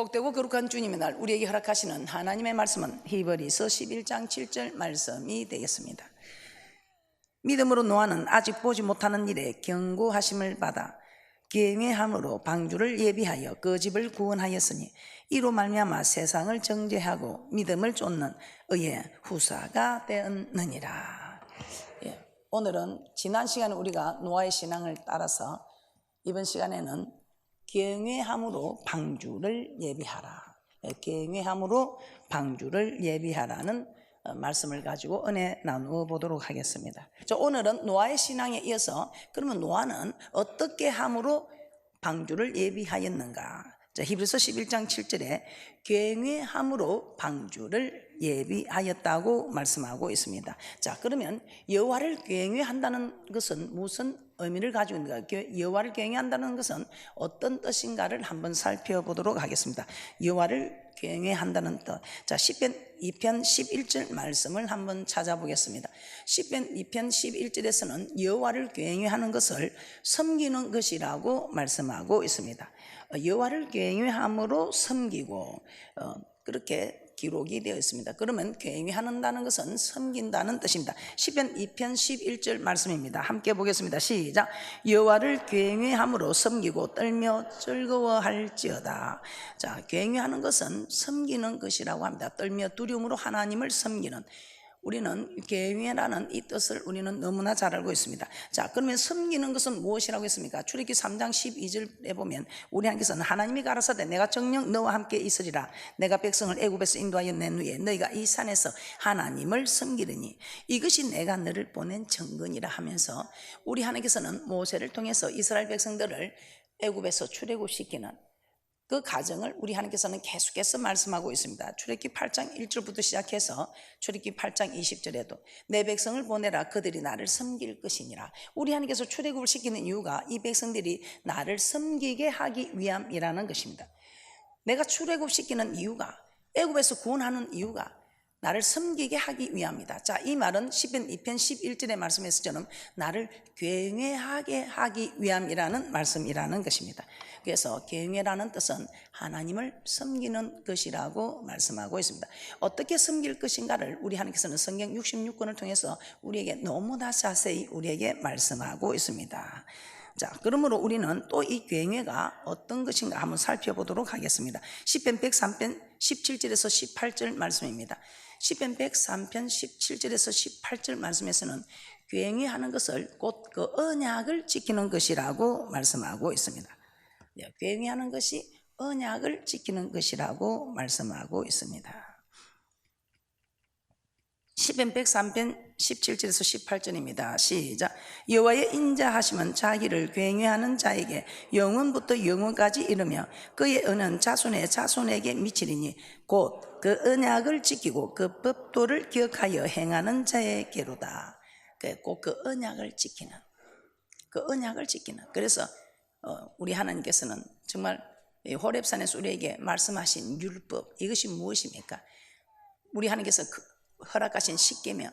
복되고 거룩한 주님의 날 우리에게 허락하시는 하나님의 말씀은 히브리서 11장 7절 말씀이 되겠습니다. 믿음으로 노아는 아직 보지 못하는 일에 경고하심을 받아 경외함으로 방주를 예비하여 그 집을 구원하였으니 이로 말미암아 세상을 정죄하고 믿음을 쫓는 의의 후사가 되었느니라. 오늘은 지난 시간에 우리가 노아의 신앙을 따라서 이번 시간에는 경외함으로 방주를 예비하라, 경외함으로 방주를 예비하라는 말씀을 가지고 은혜 나누어 보도록 하겠습니다. 오늘은 노아의 신앙에 이어서 그러면 노아는 어떻게 함으로 방주를 예비하였는가? 히브리서 11장 7절에 경외함으로 방주를 예비하였다고 말씀하고 있습니다. 그러면 여호와를 경외한다는 것은 무슨 의미를 가지고 있는가? 여호와를 경외한다는 것은 어떤 뜻인가를 한번 살펴보도록 하겠습니다. 여호와를 경외한다는 뜻. 시편 2편 11절 말씀을 한번 찾아보겠습니다. 시편 2편 11절에서는 여호와를 경외하는 것을 섬기는 것이라고 말씀하고 있습니다. 여호와를 경외함으로 섬기고 그렇게 기록이 되어 있습니다. 그러면 경외한다는 것은 섬긴다는 뜻입니다. 시편 2편 11절 말씀입니다. 함께 보겠습니다. 시작. 여호와를 경외함으로 섬기고 떨며 즐거워할지어다. 경외하는 것은 섬기는 것이라고 합니다. 떨며 두려움으로 하나님을 섬기는, 우리는 경외라는 이 뜻을 우리는 너무나 잘 알고 있습니다. 그러면 섬기는 것은 무엇이라고 했습니까? 출애굽기 3장 12절에 보면 우리 하나님께서는 하나님이 가라사대 내가 정녕 너와 함께 있으리라. 내가 백성을 애굽에서 인도하여 낸 후에 너희가 이 산에서 하나님을 섬기리니 이것이 내가 너를 보낸 증거니라 하면서 우리 하나님께서는 모세를 통해서 이스라엘 백성들을 애굽에서 출애굽시키는 그 과정을 우리 하나님께서는 계속해서 말씀하고 있습니다. 출애굽기 8장 1절부터 시작해서 출애굽기 8장 20절에도 내 백성을 보내라 그들이 나를 섬길 것이니라. 우리 하나님께서 출애굽을 시키는 이유가 이 백성들이 나를 섬기게 하기 위함이라는 것입니다. 내가 출애굽시키는 이유가, 애굽에서 구원하는 이유가 나를 섬기게 하기 위함이다. 이 말은 시편 2편 11절의 말씀에서처럼 나를 경외하게 하기 위함이라는 말씀이라는 것입니다. 그래서 경외라는 뜻은 하나님을 섬기는 것이라고 말씀하고 있습니다. 어떻게 섬길 것인가를 우리 하나님께서는 성경 66권을 통해서 우리에게 너무나 자세히 우리에게 말씀하고 있습니다. 그러므로 우리는 또 이 경외가 어떤 것인가 한번 살펴보도록 하겠습니다. 시편 103편 17절에서 18절 말씀입니다. 시편 103편 17절에서 18절 말씀에서는 경외하는 것을 곧 그 언약을 지키는 것이라고 말씀하고 있습니다. 경외하는 것이 언약을 지키는 것이라고 말씀하고 있습니다. 시편 103편 17절에서 18절입니다. 시작. 여호와의 인자하심은 자기를 경외하는 자에게 영원부터 영원까지 이르며 그의 은은 자손의 자손에게 미치리니 곧 그 언약을 지키고 그 법도를 기억하여 행하는 자에게로다. 꼭 그 언약을 지키는, 그 언약을 지키는. 그래서 우리 하나님께서는 정말 호렙산에서 우리에게 말씀하신 율법, 이것이 무엇입니까? 우리 하나님께서 허락하신 십계명,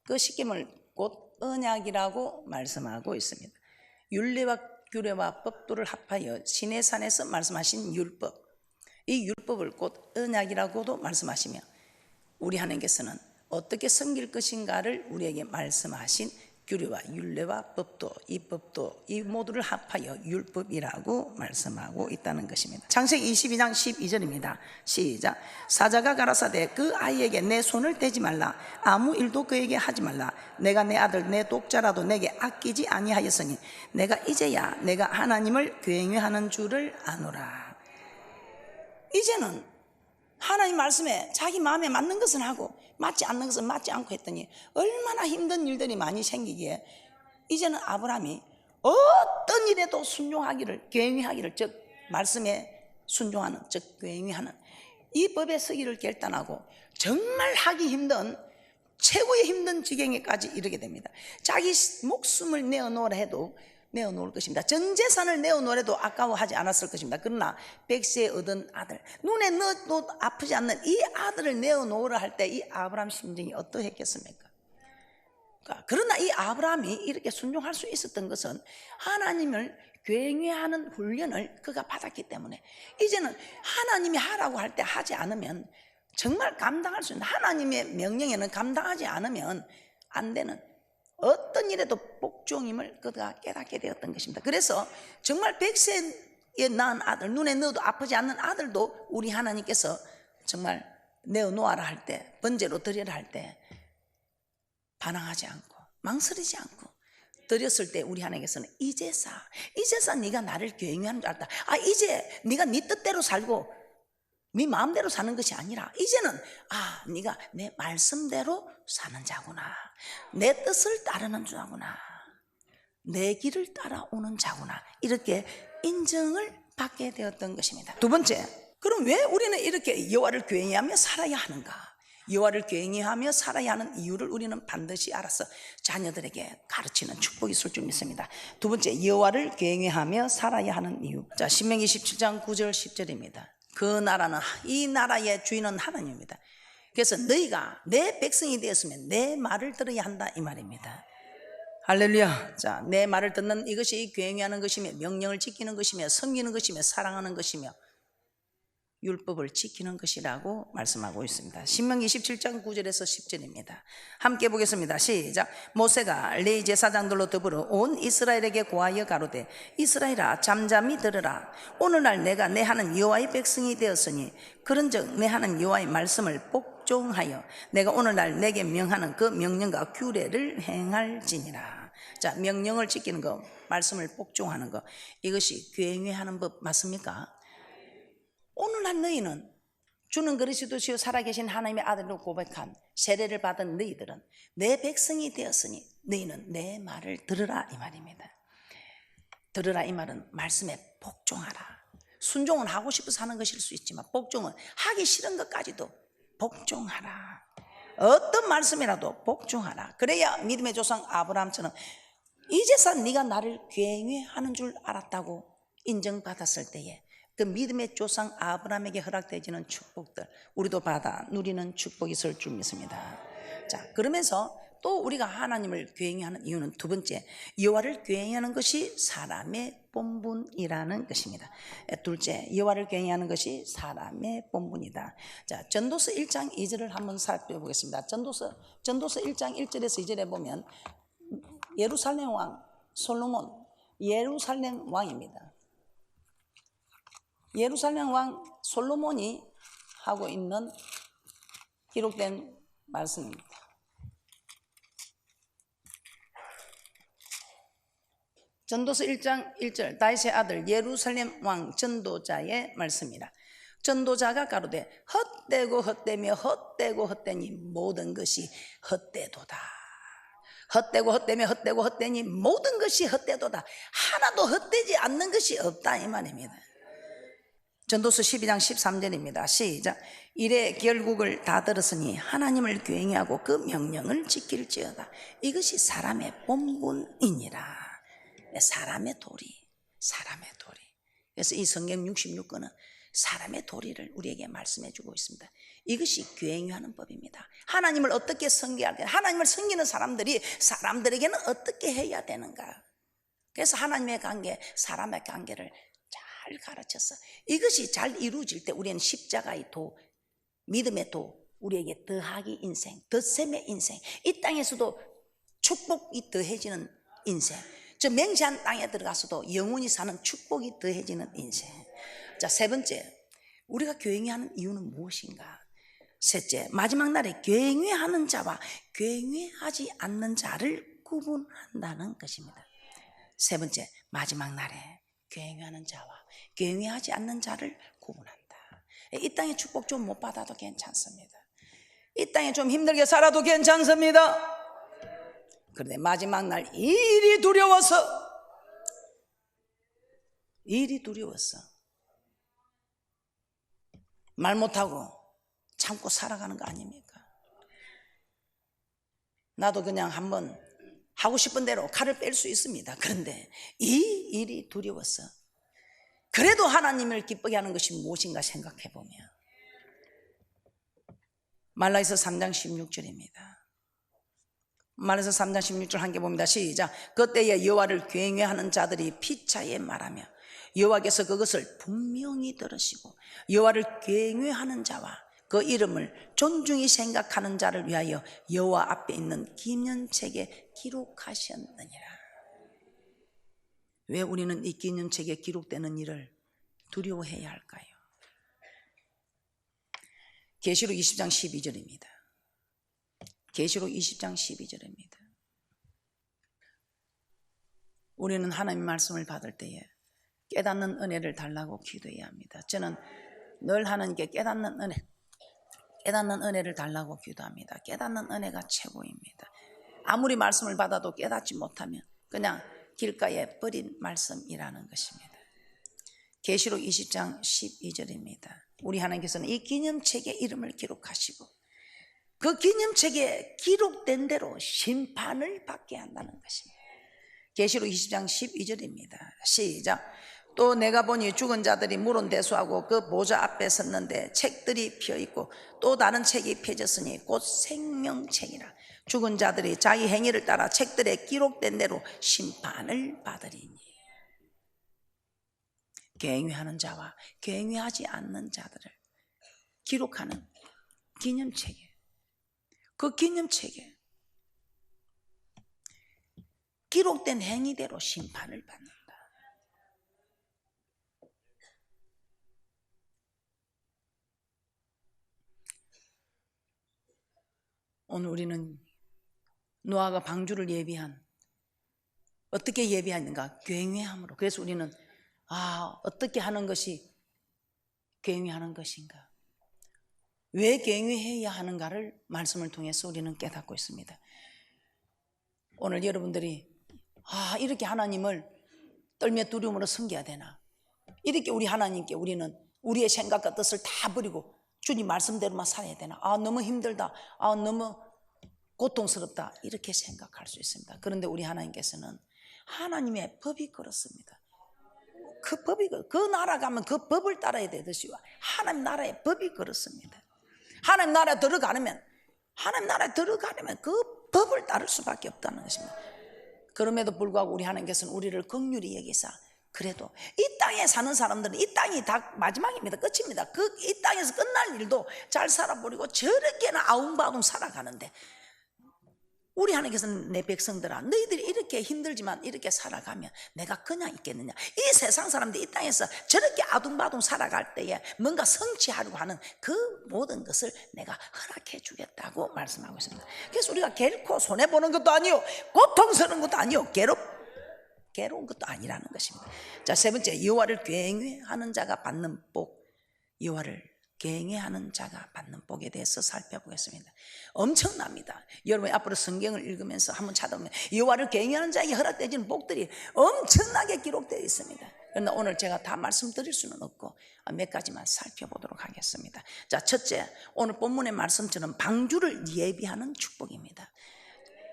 그 십계명을 곧 언약이라고 말씀하고 있습니다. 율례와 규례와 법도를 합하여 시내산에서 말씀하신 율법, 이 율법을 곧 언약이라고도 말씀하시며 우리 하나님께서는 어떻게 섬길 것인가를 우리에게 말씀하신 규례와 율례와 법도, 이 모두를 합하여 율법이라고 말씀하고 있다는 것입니다. 창세기 22장 12절입니다. 시작. 사자가 가라사대 그 아이에게 내 손을 떼지 말라. 아무 일도 그에게 하지 말라. 내가 내 아들 내 독자라도 내게 아끼지 아니하였으니 내가 이제야 내가 하나님을 경외하는 줄을 아노라. 이제는 하나님 말씀에 자기 마음에 맞는 것은 하고 맞지 않는 것은 맞지 않고 했더니 얼마나 힘든 일들이 많이 생기기에 이제는 아브라함이 어떤 일에도 순종하기를, 경외하기를, 즉 말씀에 순종하는, 즉 경외하는 이 법에 서기를 결단하고 정말 하기 힘든, 최고의 힘든 지경에까지 이르게 됩니다. 자기 목숨을 내어놓으라 해도 내어놓을 것입니다. 전 재산을 내어놓으래도 아까워하지 않았을 것입니다. 그러나 백세에 얻은 아들, 눈에 넣어도 아프지 않는 이 아들을 내어놓으라 할 때 이 아브라함 심정이 어떠했겠습니까? 그러나 이 아브라함이 이렇게 순종할 수 있었던 것은 하나님을 굉회하는 훈련을 그가 받았기 때문에 이제는 하나님이 하라고 할 때 하지 않으면 정말 감당할 수 있는, 하나님의 명령에는 감당하지 않으면 안 되는 어떤 일에도 복종임을 그가 깨닫게 되었던 것입니다. 그래서 정말 100세에 낳은 아들, 눈에 넣어도 아프지 않는 아들도 우리 하나님께서 정말 내어놓아라 할 때, 번제로 드리라 할 때 반항하지 않고 망설이지 않고 드렸을 때 우리 하나님께서는 이제서 네가 나를 굉회하는 줄 알았다. 이제 네가 네 뜻대로 살고 네 마음대로 사는 것이 아니라 이제는 네가 내 말씀대로 사는 자구나, 내 뜻을 따르는 자구나, 내 길을 따라오는 자구나, 이렇게 인정을 받게 되었던 것입니다. 두 번째, 그럼 왜 우리는 이렇게 여호와를 굉회하며 살아야 하는가? 여호와를 굉회하며 살아야 하는 이유를 우리는 반드시 알아서 자녀들에게 가르치는 축복이 있을 줄 믿습니다. 두 번째, 여호와를 굉회하며 살아야 하는 이유. 자, 신명기 17장 9절 10절입니다. 그 나라는, 이 나라의 주인은 하나님입니다. 그래서 너희가 내 백성이 되었으면 내 말을 들어야 한다, 이 말입니다. 할렐루야. 자, 내 말을 듣는 이것이 굉회하는 것이며 명령을 지키는 것이며 섬기는 것이며 사랑하는 것이며 율법을 지키는 것이라고 말씀하고 있습니다. 신명기 17장 9절에서 10절입니다. 함께 보겠습니다. 시작. 모세가 레위 제사장들로 더불어 온 이스라엘에게 고하여 가로되 이스라엘아 잠잠히 들으라. 오늘날 내가 내 하나님 여호와의 백성이 되었으니 그런즉 내 하나님 여호와의 말씀을 복종하여 내가 오늘날 내게 명하는 그 명령과 규례를 행할지니라. 자, 명령을 지키는 것, 말씀을 복종하는 것, 이것이 굉회하는 법 맞습니까? 오늘날 너희는 주는 그리스도시요 살아계신 하나님의 아들로 고백한 세례를 받은 너희들은 내 백성이 되었으니 너희는 내 말을 들으라, 이 말입니다. 들으라 이 말은 말씀에 복종하라. 순종은 하고 싶어서 하는 것일 수 있지만 복종은 하기 싫은 것까지도 복종하라. 어떤 말씀이라도 복종하라. 그래야 믿음의 조상 아브라함처럼 이제서 네가 나를 굉회하는 줄 알았다고 인정받았을 때에 그 믿음의 조상 아브라함에게 허락되어지는 축복들 우리도 받아 누리는 축복이 있을 줄 믿습니다. 자, 그러면서 또 우리가 하나님을 굉회하는 이유는 두 번째, 여호와를 굉회하는 것이 사람의 본분이라는 것입니다. 둘째, 여호와를 굉회하는 것이 사람의 본분이다. 자, 전도서 1장 2절을 한번 살펴보겠습니다. 전도서 1장 1절에서 2절에 보면 예루살렘 왕 솔로몬, 예루살렘 왕입니다. 예루살렘 왕 솔로몬이 하고 있는 기록된 말씀입니다. 전도서 1장 1절 다윗의 아들 예루살렘 왕 전도자의 말씀이라. 전도자가 가로되 헛되고 헛되며 헛되고 헛되니 모든 것이 헛되도다. 헛되고 헛되며 헛되고 헛되니 모든 것이 헛되도다. 하나도 헛되지 않는 것이 없다, 이 말입니다. 전도서 12장 13절입니다. 시작. 이래 결국을 다 들었으니 하나님을 굉회하고 그 명령을 지킬지어다. 이것이 사람의 본분이니라. 사람의 도리. 그래서 이 성경 66권은 사람의 도리를 우리에게 말씀해 주고 있습니다. 이것이 굉회하는 법입니다. 하나님을 어떻게 섬겨야 되나, 하나님을 섬기는 사람들에게는 어떻게 해야 되는가. 그래서 하나님의 관계, 사람의 관계를 잘 가르쳤어. 이것이 잘 이루어질 때 우리는 십자가의 도, 믿음의 도, 우리에게 더하기 인생, 덧셈의 인생, 이 땅에서도 축복이 더해지는 인생, 저 맹세한 땅에 들어가서도 영원히 사는 축복이 더해지는 인생. 자, 세 번째, 우리가 굉회하는 이유는 무엇인가? 셋째, 마지막 날에 굉회하는 자와 굉회하지 않는 자를 구분한다는 것입니다. 세 번째, 마지막 날에 굉회하는 자와 굉회하지 않는 자를 구분한다. 이 땅에 축복 좀 못 받아도 괜찮습니다. 이 땅에 좀 힘들게 살아도 괜찮습니다. 그런데 마지막 날 일이 두려워서 말 못하고 참고 살아가는 거 아닙니까? 나도 그냥 한번 하고 싶은 대로 칼을 뺄 수 있습니다. 그런데 이 일이 두려워서, 그래도 하나님을 기쁘게 하는 것이 무엇인가 생각해 보면 말라기서 3장 16절입니다. 말에서 3장 16절 함께 봅니다. 시작. 그때에 여호와를 경외하는 자들이 피차에 말하며 여호와께서 그것을 분명히 들으시고 여호와를 경외하는 자와 그 이름을 존중히 생각하는 자를 위하여 여호와 앞에 있는 기념책에 기록하셨느니라. 왜 우리는 이 기념책에 기록되는 일을 두려워해야 할까요? 계시록 20장 12절입니다. 계시록 20장 12절입니다. 우리는 하나님의 말씀을 받을 때에 깨닫는 은혜를 달라고 기도해야 합니다. 저는 늘 하나님께 깨닫는 은혜를 달라고 기도합니다. 깨닫는 은혜가 최고입니다. 아무리 말씀을 받아도 깨닫지 못하면 그냥 길가에 버린 말씀이라는 것입니다. 계시록 20장 12절입니다. 우리 하나님께서는 이 기념책에 이름을 기록하시고 그 기념책에 기록된 대로 심판을 받게 한다는 것입니다. 계시록 20장 12절입니다. 시작. 또 내가 보니 죽은 자들이 물은 대수하고 그 보좌 앞에 섰는데 책들이 피어있고 또 다른 책이 펴졌으니 곧 생명책이라. 죽은 자들이 자기 행위를 따라 책들에 기록된 대로 심판을 받으리니. 경외하는 자와 경외하지 않는 자들을 기록하는 기념책에, 그 기념책에 기록된 행위대로 심판을 받는다. 오늘 우리는 노아가 방주를 어떻게 예비하는가? 경외함으로. 그래서 우리는 어떻게 하는 것이 경외하는 것인가? 왜 경외해야 하는가를 말씀을 통해서 우리는 깨닫고 있습니다. 오늘 여러분들이 이렇게 하나님을 떨며 두려움으로 섬겨야 되나? 이렇게 우리 하나님께 우리는 우리의 생각과 뜻을 다 버리고 주님 말씀대로만 살아야 되나? 너무 힘들다. 너무 고통스럽다. 이렇게 생각할 수 있습니다. 그런데 우리 하나님께서는 하나님의 법이 그렇습니다. 그 나라 가면 그 법을 따라야 되듯이 하나님 나라의 법이 그렇습니다. 하나님 나라에 들어가려면 그 법을 따를 수밖에 없다는 것입니다. 그럼에도 불구하고 우리 하나님께서는 우리를 긍휼히 여기사 그래도 이 땅에 사는 사람들은 이 땅이 다 마지막입니다. 끝입니다. 이 땅에서 끝날 일도 잘 살아버리고 저렇게나 아웅바웅 살아가는데 우리 하나님께서는 내 백성들아 너희들이 이렇게 힘들지만 이렇게 살아가면 내가 그냥 있겠느냐. 이 세상 사람들이 이 땅에서 저렇게 아둥바둥 살아갈 때에 뭔가 성취하려고 하는 그 모든 것을 내가 허락해 주겠다고 말씀하고 있습니다. 그래서 우리가 결코 손해보는 것도 아니요 고통스러운 것도 아니요 괴로운 것도 아니라는 것입니다. 자, 세 번째, 여호와를 경외하는 자가 받는 복. 여호와를 경외하는 자가 받는 복에 대해서 살펴보겠습니다. 엄청납니다. 여러분 앞으로 성경을 읽으면서 한번 찾아보면 여호와를 경외하는 자에게 허락되어지는 복들이 엄청나게 기록되어 있습니다. 그러나 오늘 제가 다 말씀드릴 수는 없고 몇 가지만 살펴보도록 하겠습니다. 자, 첫째, 오늘 본문의 말씀처럼 방주를 예비하는 축복입니다.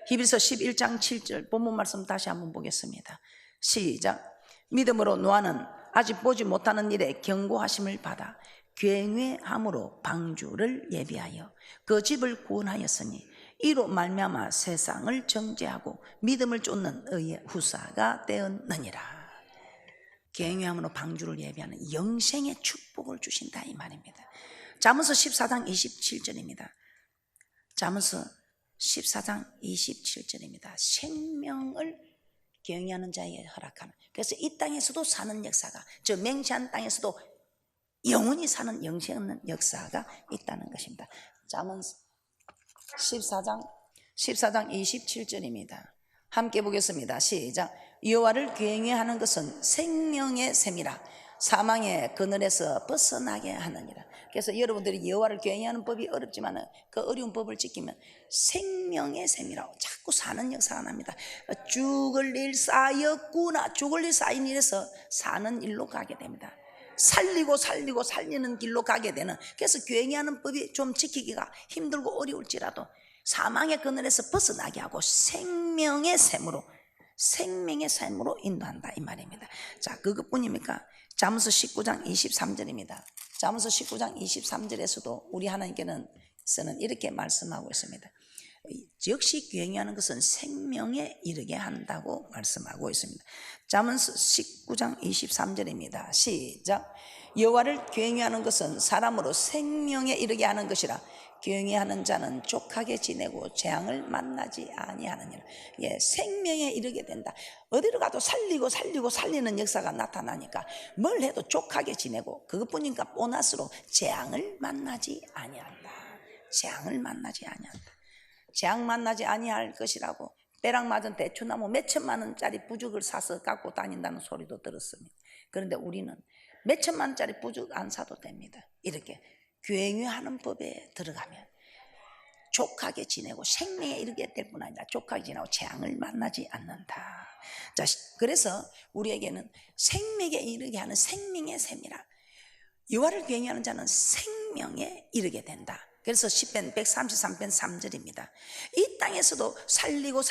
히브리서 11장 7절 본문 말씀 다시 한번 보겠습니다. 시작. 믿음으로 노아는 아직 보지 못하는 일에 경고하심을 받아 경외함으로 방주를 예비하여 그 집을 구원하였으니 이로 말미암아 세상을 정죄하고 믿음을 쫓는 의의 후사가 되었느니라. 경외함으로 방주를 예비하는 영생의 축복을 주신다 이 말입니다. 잠언서 14장 27절입니다. 잠언서 14장 27절입니다. 생명을 경외하는 자에게 허락하는. 그래서 이 땅에서도 사는 역사가, 저 맹세한 땅에서도 영원히 사는 영생 없는 역사가 있다는 것입니다. 잠언 14장 27절입니다. 함께 보겠습니다. 시작. 여호와를 경외하는 것은 생명의 셈이라 사망의 그늘에서 벗어나게 하느니라. 그래서 여러분들이 여호와를 경외하는 법이 어렵지만 그 어려운 법을 지키면 생명의 셈이라고 자꾸 사는 역사가 납니다. 죽을 일 쌓였구나. 죽을 일 쌓인 일에서 사는 일로 가게 됩니다. 살리고 살리는 길로 가게 되는. 그래서 경외하는 법이 좀 지키기가 힘들고 어려울지라도 사망의 그늘에서 벗어나게 하고 생명의 셈으로 인도한다 이 말입니다. 자, 그것뿐입니까? 잠언서 19장 23절입니다. 잠언서 19장 23절에서도 우리 하나님께서는 이렇게 말씀하고 있습니다. 역시 굉유하는 것은 생명에 이르게 한다고 말씀하고 있습니다. 잠언서 19장 23절입니다. 시작. 여호와를 굉유하는 것은 사람으로 생명에 이르게 하는 것이라. 경외하는 자는 족하게 지내고 재앙을 만나지 아니하느니라. 예, 생명에 이르게 된다. 어디로 가도 살리는 역사가 나타나니까 뭘 해도 족하게 지내고, 그것뿐인가 보너스로 재앙을 만나지 아니한다. 재앙을 만나지 아니한다. 재앙 만나지 아니할 것이라고 때랑 맞은 대추나무 몇 천만 원짜리 부죽을 사서 갖고 다닌다는 소리도 들었습니다. 그런데 우리는 몇 천만 원짜리 부죽 안 사도 됩니다. 이렇게 굉유하는 법에 들어가면 족하게 지내고 생명에 이르게 될 뿐 아니라 족하게 지내고 재앙을 만나지 않는다. 자, 그래서 우리에게는 생명에 이르게 하는 생명의 셈이라. 여호와를 굉유하는 자는 생명에 이르게 된다. 그래서 시편 133편 3절입니다. 이 땅에서도 살리고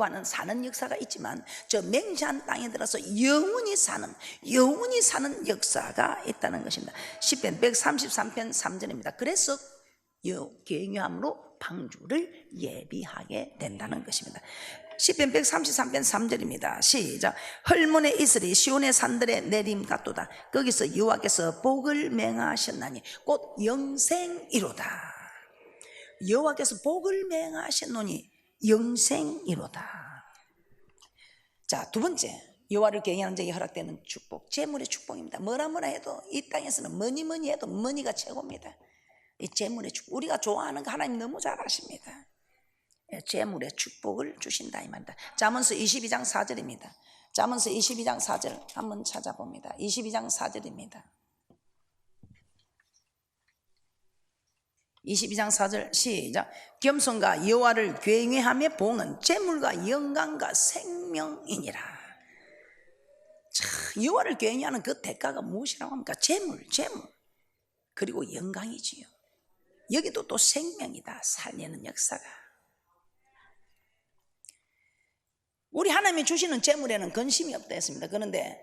하는 사는 역사가 있지만 저 맹세한 땅에 들어서 영원히 사는 역사가 있다는 것입니다. 시편 133편 3절입니다. 그래서 굉유함으로 방주를 예비하게 된다는 것입니다. 시편 133편 3절입니다. 시작. 헐문에 이슬이 시온의 산들에 내림 같도다. 거기서 여호와께서 복을 맹하셨나니 곧 영생이로다. 여호와께서 복을 맹하셨노니 영생이로다. 자, 두 번째, 여호와를 경외하는 자에게 허락되는 축복, 재물의 축복입니다. 뭐라 해도 이 땅에서는 뭐니 해도 머니가 최고입니다. 이 재물의 축복, 우리가 좋아하는 거 하나님 너무 잘 아십니다. 재물의 축복을 주신다 이 말입니다. 잠언서 22장 4절입니다. 잠언서 22장 4절 한번 찾아봅니다. 22장 4절입니다. 22장 4절 시작. 겸손과 여호와를 경외하며 봉은 재물과 영광과 생명이니라. 자, 여호와를 경외하는 그 대가가 무엇이라고 합니까? 재물 그리고 영광이지요. 여기도 또 생명이다. 살리는 역사가. 우리 하나님이 주시는 재물에는 근심이 없다 했습니다. 그런데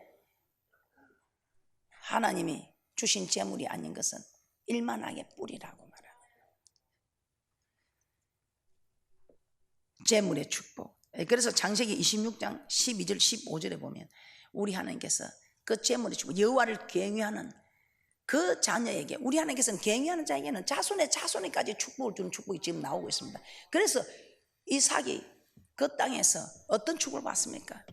하나님이 주신 재물이 아닌 것은 일만하게 뿌리라고 말합니다. 재물의 축복. 그래서 창세기 26장 12절 15절에 보면 우리 하나님께서 그 재물의 축복, 여호와를 경외하는 그 자녀에게, 우리 하나님께서는 경외하는 자에게는 자손에까지 축복을 주는 축복이 지금 나오고 있습니다. 그래서 이삭이 그 땅에서 어떤 축복을 받습니까?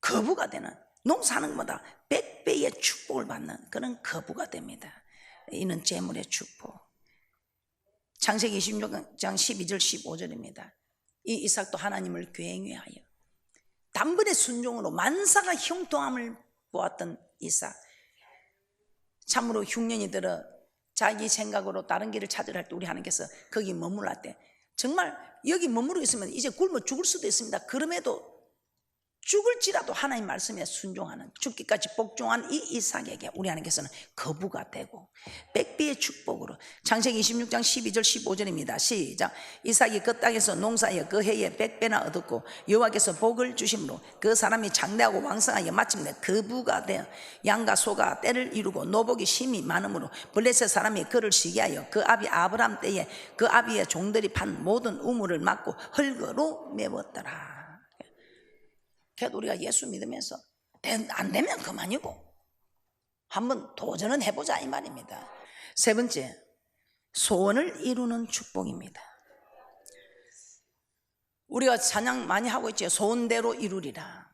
거부가 되는, 농사하는 것보다 100배의 축복을 받는 그런 거부가 됩니다. 이는 재물의 축복. 창세기 26장 12절 15절입니다. 이 이삭도 하나님을 경외하여 단번에 순종으로 만사가 형통함을 보았던 이삭, 참으로 흉년이 들어 자기 생각으로 다른 길을 찾으려 할 때 우리 하나님께서 거기 머물렀 때 정말 여기 머무르고 있으면 이제 굶어 죽을 수도 있습니다. 그럼에도 죽을지라도 하나님 말씀에 순종하는, 죽기까지 복종한 이 이삭에게 우리 하나님께서는 거부가 되고 100배의 축복으로, 창세기 26장 12절 15절입니다. 시작. 이삭이 그 땅에서 농사하여 그 해에 100배나 얻었고 여호와께서 복을 주심으로 그 사람이 장대하고 왕성하여 마침내 거부가 되어 양과 소가 때를 이루고 노복이 심히 많으므로 블레셋 사람이 그를 시기하여 그 아비 아브람 때에 그 아비의 종들이 판 모든 우물을 막고 흙으로 메웠더라. 그래도 우리가 예수 믿으면서 안 되면 그만이고 한번 도전은 해보자 이 말입니다. 세 번째, 소원을 이루는 축복입니다. 우리가 찬양 많이 하고 있죠. 소원대로 이루리라.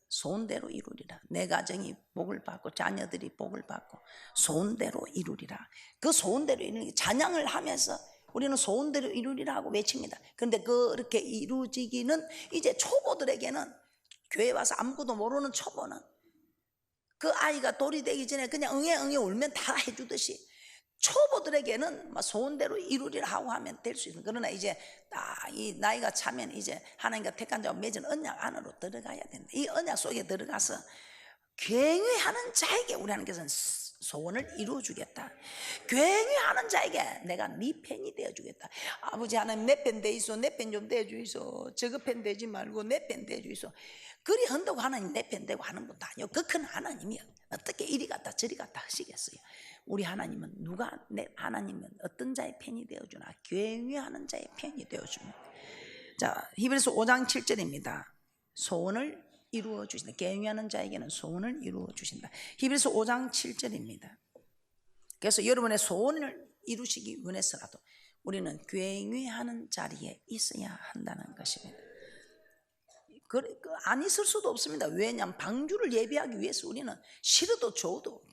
소원대로 이루리라. 내 가정이 복을 받고 자녀들이 복을 받고 소원대로 이루리라. 그 소원대로 이루는 찬양을 하면서 우리는 소원대로 이루리라 하고 외칩니다. 그런데 그렇게 이루어지기는 이제 초보들에게는, 교회 와서 아무것도 모르는 초보는 그 아이가 돌이 되기 전에 그냥 응애 울면 다 해주듯이 초보들에게는 소원대로 이루리라 하고 하면 될 수 있는. 그러나 이제 이 나이가 차면 이제 하나님과 택한 자와 맺은 언약 안으로 들어가야 된다. 이 언약 속에 들어가서 경외하는 자에게 우리 하나님께서는 소원을 이루어주겠다. 경외하는 자에게 내가 네 편이 되어주겠다. 아버지 하나님 내 편 되이소, 내 편 좀 되어주이소, 저거 편 되지 말고 내 편 되어주이소. 그리 한다고 하나님 내 편 되고 하는 것도 아니요. 그 큰 하나님이 어떻게 이리 갔다 저리 갔다 하시겠어요. 우리 하나님은 내 하나님은 어떤 자의 편이 되어주나? 굉위하는 자의 편이 되어줍니다. 자, 히브리서 5장 7절입니다. 소원을 이루어 주신다. 굉위하는 자에게는 소원을 이루어 주신다. 히브리서 5장 7절입니다. 그래서 여러분의 소원을 이루시기 원해서라도 우리는 굉위하는 자리에 있어야 한다는 것입니다. 안 있을 수도 없습니다. 왜냐하면 방주를 예비하기 위해서 우리는 싫어도 좋아도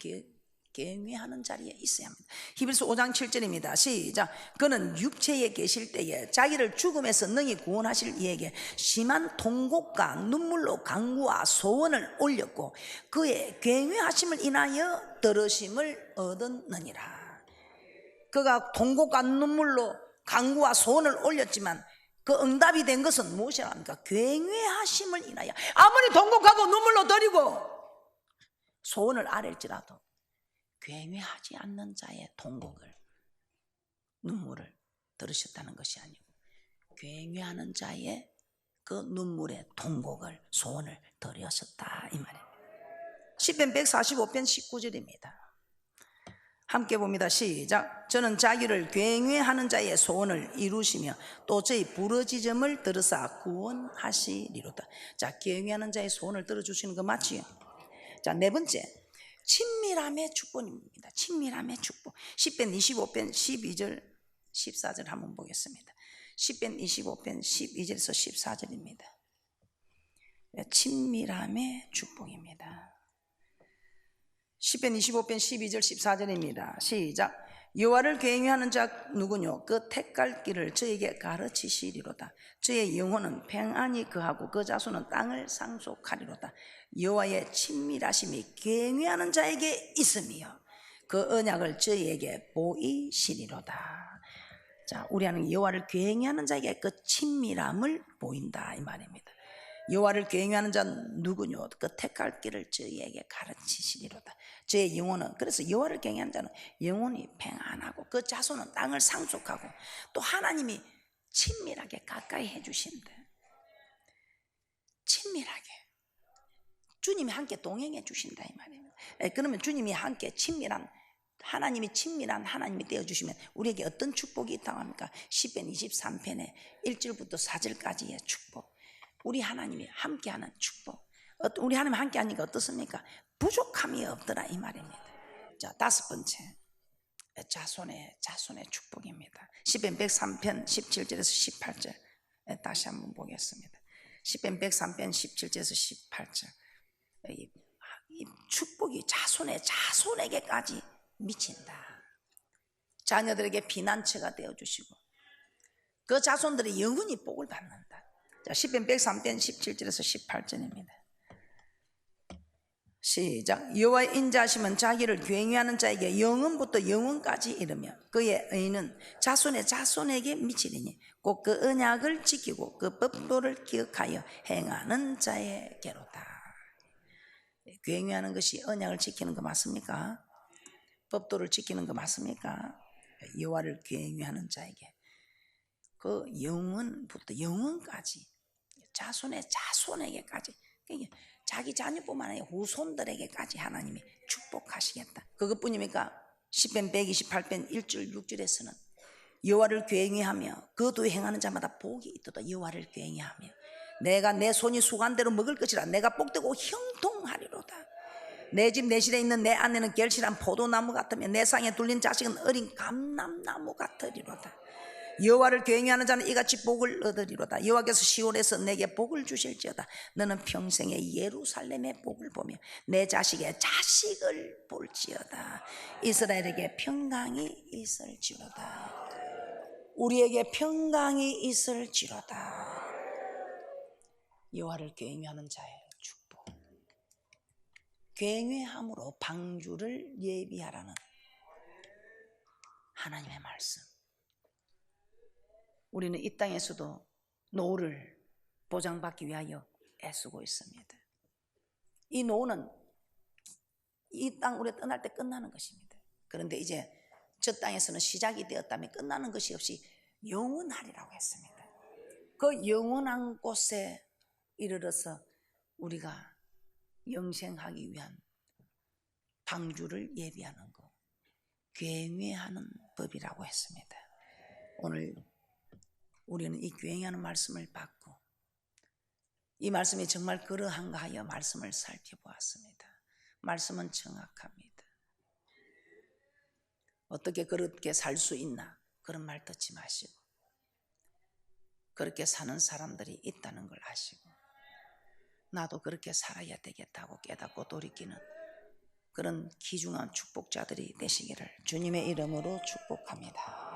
굉위하는 자리에 있어야 합니다. 히브리서 5장 7절입니다. 시작. 그는 육체에 계실 때에 자기를 죽음에서 능히 구원하실 이에게 심한 통곡과 눈물로 간구와 소원을 올렸고 그의 굉위하심을 인하여 들으심을 얻었느니라. 그가 통곡과 눈물로 간구와 소원을 올렸지만 그 응답이 된 것은 무엇이랍니까? 굉위하심을 인하여. 아무리 통곡하고 눈물로 드리고 소원을 아랠지라도 굉위하지 않는 자의 통곡을, 눈물을 들으셨다는 것이 아니고 굉위하는 자의 그 눈물의 통곡을, 소원을 들으셨다 이 말입니다. 시편 145편 19절입니다. 함께 봅니다. 시작. 저는 자기를 굉위하는 자의 소원을 이루시며 또 저희 부르짖음을 들으사 구원하시리로다. 자, 굉위하는 자의 소원을 들어주시는 거 맞지요? 자, 네 번째, 친밀함의 축복입니다. 친밀함의 축복. 시편 25편 12절 14절 한번 보겠습니다. 시편 25편 12절에서 14절입니다. 친밀함의 축복입니다. 시편 25편 12절 14절입니다. 시작. 여호와를 굉위하는 자 누구뇨? 그 택할 길을 저에게 가르치시리로다. 저의 영혼은 평안히 거하고 그 자손은 땅을 상속하리로다. 여호와의 친밀하심이 굉위하는 자에게 있으며 그 언약을 저에게 보이시리로다. 자, 우리 하나님 여호와를 굉위하는 자에게 그 친밀함을 보인다 이 말입니다. 여호와를 굉위하는 자는 누구뇨? 그 택할 길을 저희에게 가르치시리로다. 저의 영혼은, 그래서 여호와를 경외하는 자는 영혼이 평안하고 그 자손은 땅을 상속하고 또 하나님이 친밀하게 가까이 해주신다. 친밀하게 주님이 함께 동행해 주신다 이 말입니다. 그러면 주님이 함께 친밀한 하나님이 친밀한 하나님이 되어주시면 우리에게 어떤 축복이 있다고 합니까? 시편 23편에 1절부터 4절까지의 축복, 우리 하나님이 함께하는 축복. 우리 하나님 함께하니까 어떻습니까? 부족함이 없더라 이 말입니다. 자, 다섯 번째, 자손의 축복입니다. 시편 103편 17절에서 18절 다시 한번 보겠습니다. 시편 103편 17절에서 18절. 이 축복이 자손에게까지 미친다. 자녀들에게 피난처가 되어주시고 그 자손들이 영원히 복을 받는다. 자, 시편 103편 17절에서 18절입니다. 시작. 여호와의 인자하심은 자기를 굉위하는 자에게 영원부터 영원까지 이르며 그의 의는 자손의 자손에게 미치리니 곧 그 언약을 지키고 그 법도를 기억하여 행하는 자에게로다. 굉위하는 것이 언약을 지키는 거 맞습니까? 법도를 지키는 거 맞습니까? 여호와를 굉위하는 자에게 그 영원부터 영원까지 자손의 자손에게까지, 자기 자녀뿐만 아니라 후손들에게까지 하나님이 축복하시겠다. 그것뿐입니까? 시편 128편 1절 6절에서는 여호와를 굉위하며 그 도에 행하는 자마다 복이 있도다. 여호와를 굉위하며 내가 내 손이 수간대로 먹을 것이라. 내가 복되고 형통하리로다. 내 집 내실에 있는 내 아내는 결실한 포도나무 같으며 내 상에 둘린 자식은 어린 감람나무 같으리로다. 여호와를 굉위하는 자는 이같이 복을 얻으리로다. 여호와께서 시온에서 내게 복을 주실지어다. 너는 평생에 예루살렘의 복을 보며 내 자식의 자식을 볼지어다. 이스라엘에게 평강이 있을지로다. 우리에게 평강이 있을지로다. 여호와를 굉위하는 자의 축복. 굉위함으로 방주를 예비하라는 하나님의 말씀. 우리는 이 땅에서도 노후를 보장받기 위하여 애쓰고 있습니다. 이 노후는 이 땅 우리가 떠날 때 끝나는 것입니다. 그런데 이제 저 땅에서는 시작이 되었다면 끝나는 것이 없이 영원하리라고 했습니다. 그 영원한 곳에 이르러서 우리가 영생하기 위한 방주를 예비하는 것, 굉회하는 법이라고 했습니다. 오늘 우리는 이 굉회하는 말씀을 받고 이 말씀이 정말 그러한가 하여 말씀을 살펴보았습니다. 말씀은 정확합니다. 어떻게 그렇게 살 수 있나 그런 말 듣지 마시고 그렇게 사는 사람들이 있다는 걸 아시고 나도 그렇게 살아야 되겠다고 깨닫고 돌이키는 그런 귀중한 축복자들이 되시기를 주님의 이름으로 축복합니다.